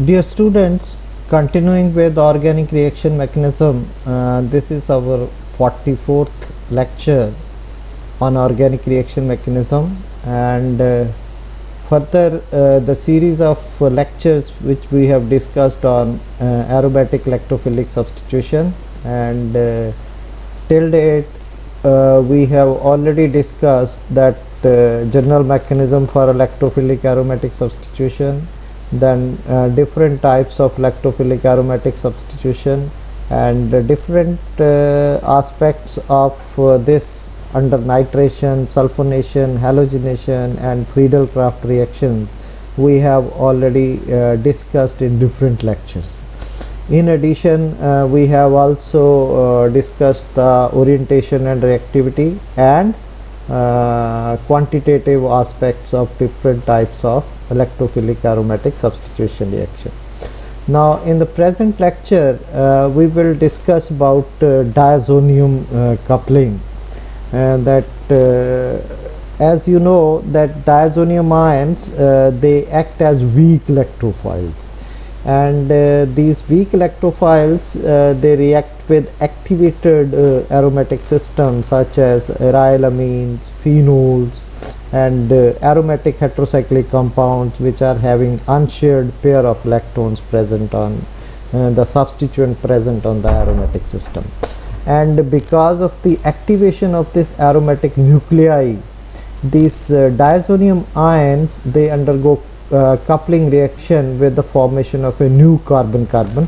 Dear students, continuing with organic reaction mechanism, this is our 44th lecture on organic reaction mechanism, and further the series of lectures which we have discussed on aromatic electrophilic substitution, and till date we have already discussed that general mechanism for electrophilic aromatic substitution, then different types of electrophilic aromatic substitution, and different aspects of this under nitration, sulfonation, halogenation and Friedel-Crafts reactions we have already discussed in different lectures. In addition, we have also discussed the orientation and reactivity and quantitative aspects of different types of electrophilic aromatic substitution reaction. Now in the present lecture we will discuss about diazonium coupling, that as you know that diazonium ions they act as weak electrophiles, and these weak electrophiles they react with activated aromatic systems such as arylamines, phenols and aromatic heterocyclic compounds which are having unshared pair of electrons present on the substituent present on the aromatic system. And because of the activation of this aromatic nuclei, these diazonium ions they undergo coupling reaction with the formation of a new carbon-carbon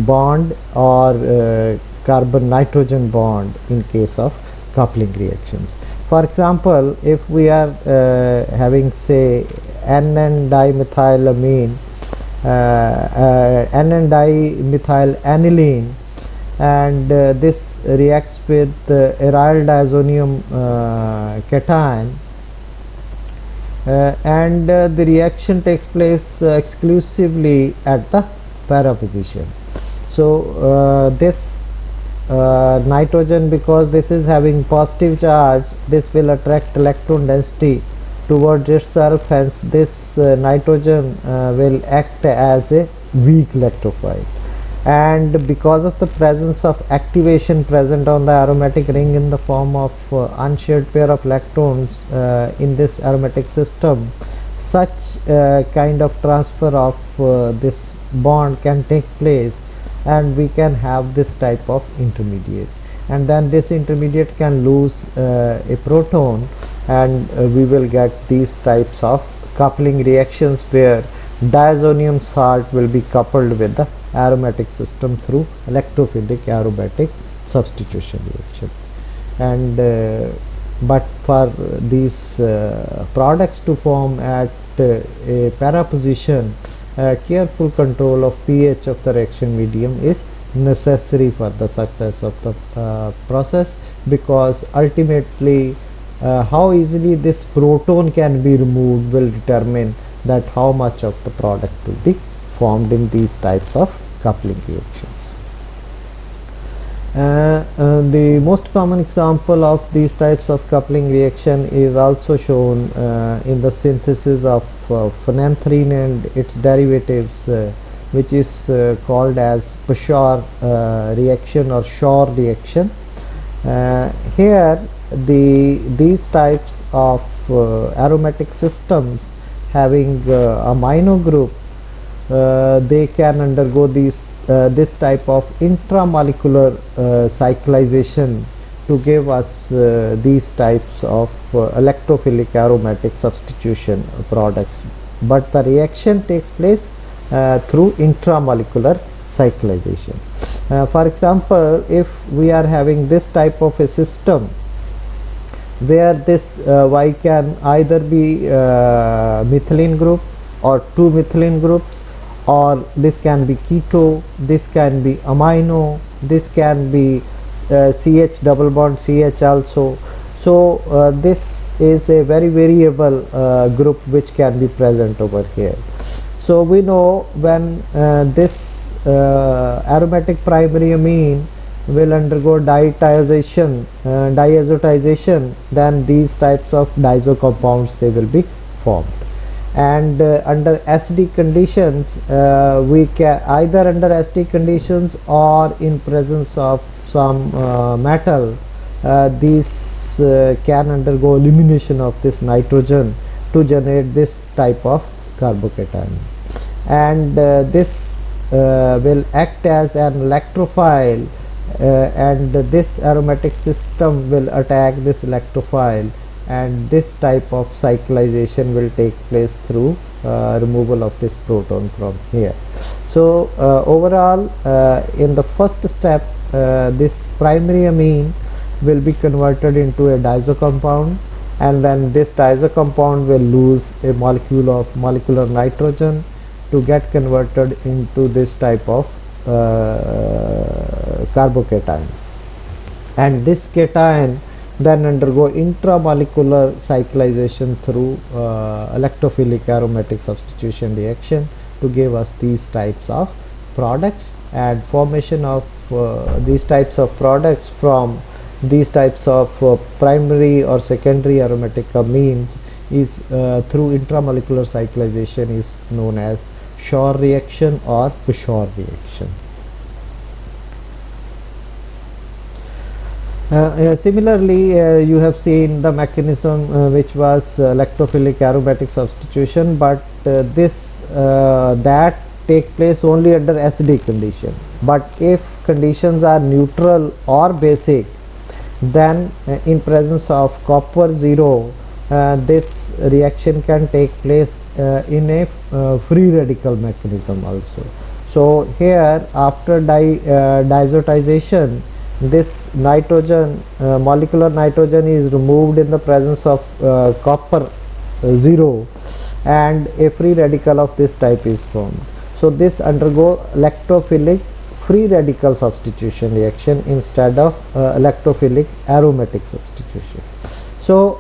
bond or carbon-nitrogen bond in case of coupling reactions. For example, if we are having say N,N-dimethylamine, N,N-dimethyl-aniline, and this reacts with aryl diazonium cation, and the reaction takes place exclusively at the para position. So this nitrogen, because this is having positive charge, this will attract electron density towards itself, hence this nitrogen will act as a weak electrophile. And because of the presence of activation present on the aromatic ring in the form of unshared pair of electrons in this aromatic system, such kind of transfer of this bond can take place, and we can have this type of intermediate, and then this intermediate can lose a proton, and we will get these types of coupling reactions where diazonium salt will be coupled with the aromatic system through electrophilic aromatic substitution reactions. And but for these products to form at a para position, careful control of pH of the reaction medium is necessary for the success of the process, because ultimately how easily this proton can be removed will determine that how much of the product will be formed in these types of coupling reactions. The most common example of these types of coupling reaction is also shown in the synthesis of phenanthrene and its derivatives, which is called as Pashor reaction or Shor reaction. Here these types of aromatic systems having amino group, they can undergo this type of intramolecular cyclization to give us these types of electrophilic aromatic substitution products, but the reaction takes place through intramolecular cyclization. For example, if we are having this type of a system where this Y can either be methylene group or two methylene groups, or this can be keto, this can be amino, this can be CH double bond CH also. So this is a very variable group which can be present over here. So we know when this aromatic primary amine will undergo diazotization, then these types of diazo compounds they will be formed. and under SD conditions, we can either under SD conditions or in presence of some metal, these can undergo elimination of this nitrogen to generate this type of carbocation, and this will act as an electrophile, and this aromatic system will attack this electrophile, and this type of cyclization will take place through removal of this proton from here. So overall, in the first step, this primary amine will be converted into a diazo compound, and then this diazo compound will lose a molecule of molecular nitrogen to get converted into this type of carbocation, and this cation then undergo intramolecular cyclization through electrophilic aromatic substitution reaction to give us these types of products, and formation of these types of products from these types of primary or secondary aromatic amines is through intramolecular cyclization is known as Shor reaction or Buchor reaction. Similarly, you have seen the mechanism which was electrophilic aromatic substitution, but that take place only under acidic condition. But if conditions are neutral or basic, then in presence of copper 0, this reaction can take place in a free radical mechanism also. So here, after diazotization, this nitrogen, molecular nitrogen is removed in the presence of copper 0, and a free radical of this type is formed. So this undergo electrophilic free radical substitution reaction instead of electrophilic aromatic substitution. So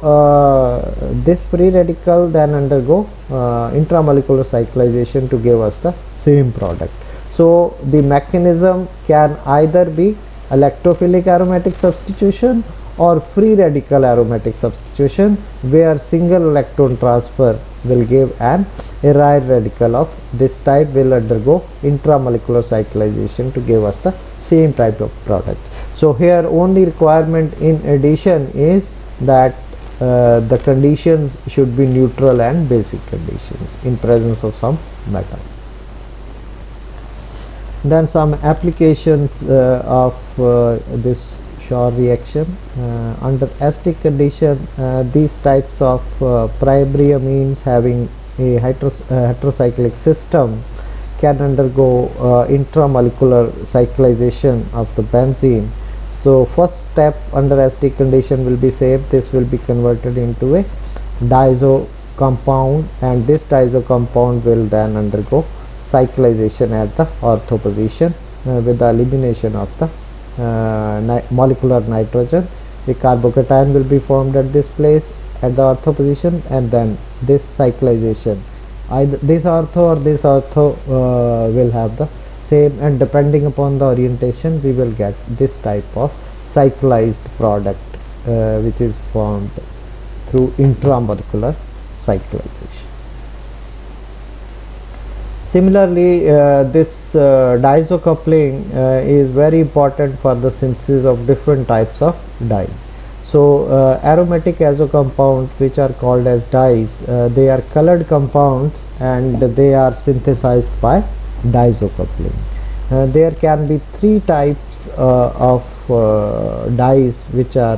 this free radical then undergo intramolecular cyclization to give us the same product. So the mechanism can either be electrophilic aromatic substitution or free radical aromatic substitution, where single electron transfer will give an aryl radical of this type will undergo intramolecular cyclization to give us the same type of product. So here only requirement in addition is that the conditions should be neutral and basic conditions in presence of some metal. Then some applications of this Shor reaction. Under acidic condition, these types of primary amines having a heterocyclic system can undergo intramolecular cyclization of the benzene. So first step under acidic condition will be same. This will be converted into a diazo compound, and this diazo compound will then undergo cyclization at the ortho position with the elimination of the molecular nitrogen. A carbocation will be formed at this place at the ortho position, and then this cyclization, either this ortho or this ortho will have the same, and depending upon the orientation we will get this type of cyclized product which is formed through intramolecular cyclization. Similarly, this diazo coupling is very important for the synthesis of different types of dye. So aromatic azo compounds, which are called as dyes, they are colored compounds and they are synthesized by diazo coupling. There can be three types of dyes which are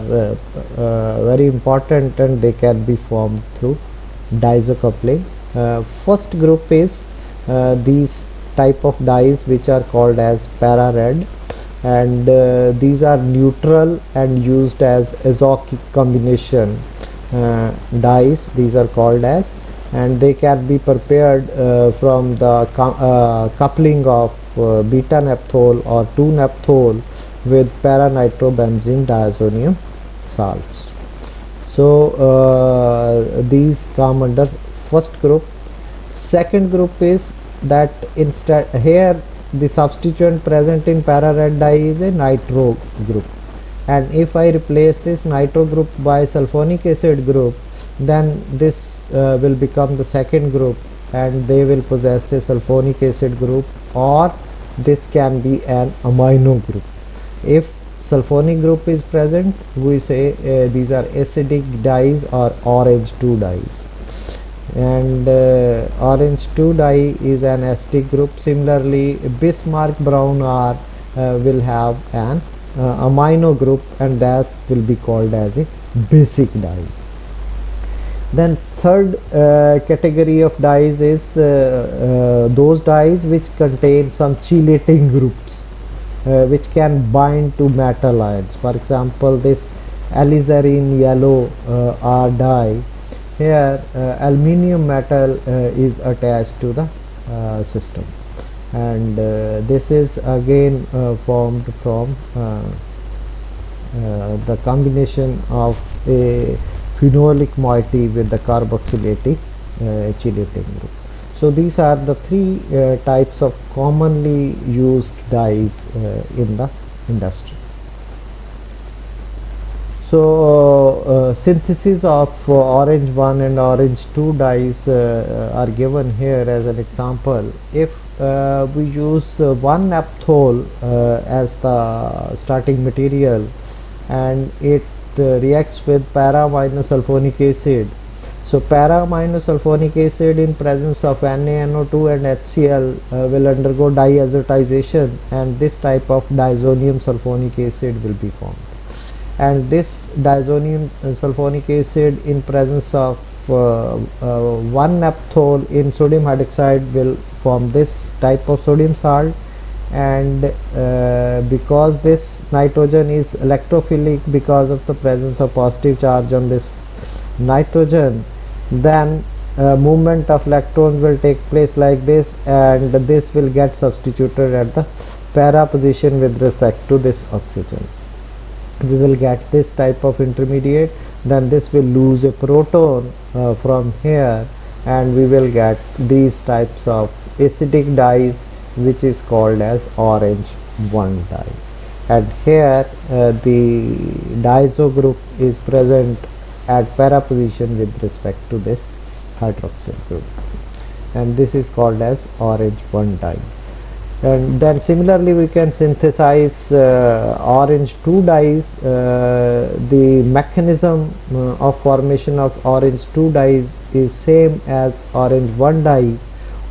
very important, and they can be formed through diazo coupling. First group is these type of dyes which are called as para red, and these are neutral and used as azoic combination dyes, these are called as, and they can be prepared from the coupling of beta naphthol or 2-naphthol with para-nitrobenzene diazonium salts. So these come under first group. Second group is that instead here the substituent present in para red dye is a nitro group, and if I replace this nitro group by sulfonic acid group, then this will become the second group, and they will possess a sulfonic acid group, or this can be an amino group. If sulfonic group is present, we say these are acidic dyes or orange 2 dyes, and orange 2 dye is an acidic group. Similarly, Bismarck brown R will have an amino group, and that will be called as a basic dye. Then third category of dyes is those dyes which contain some chelating groups which can bind to metal ions. For example, this alizarin yellow R dye, here aluminium metal is attached to the system, and this is again formed from the combination of a phenolic moiety with the carboxylating chelating group. So these are the three types of commonly used dyes in the industry. So synthesis of orange 1 and orange 2 dyes are given here as an example. If we use 1 naphthol as the starting material, and it reacts with para minus sulfonic acid. So para minus sulfonic acid in presence of NaNO2 and HCl will undergo diazotization, and this type of diazonium sulfonic acid will be formed. And this diazonium sulfonic acid in presence of 1 naphthol in sodium hydroxide will form this type of sodium salt. And because this nitrogen is electrophilic because of the presence of positive charge on this nitrogen, then movement of electrons will take place like this, and this will get substituted at the para position with respect to this oxygen. We will get this type of intermediate, then this will lose a proton from here, and we will get these types of acidic dyes, which is called as orange 1 dye. And here the diazo group is present at para position with respect to this hydroxyl group, and this is called as orange 1 dye. And then similarly we can synthesize orange 2 dyes. The mechanism of formation of orange 2 dyes is same as orange 1 dye.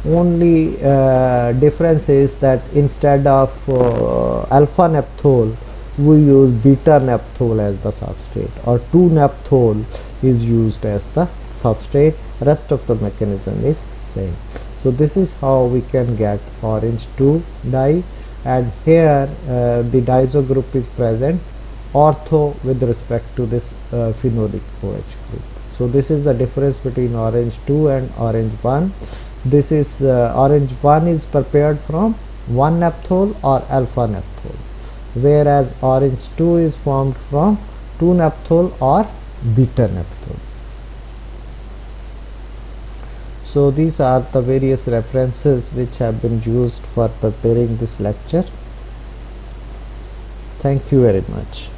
Only difference is that instead of alpha naphthol, we use beta naphthol as the substrate, or 2 naphthol is used as the substrate. Rest of the mechanism is same. So this is how we can get orange 2 dye, and here the diazo group is present ortho with respect to this phenolic OH group. So this is the difference between orange 2 and orange 1. This is orange 1 is prepared from 1 naphthol or alpha naphthol, whereas orange 2 is formed from 2 naphthol or beta naphthol. So these are the various references which have been used for preparing this lecture. Thank you very much.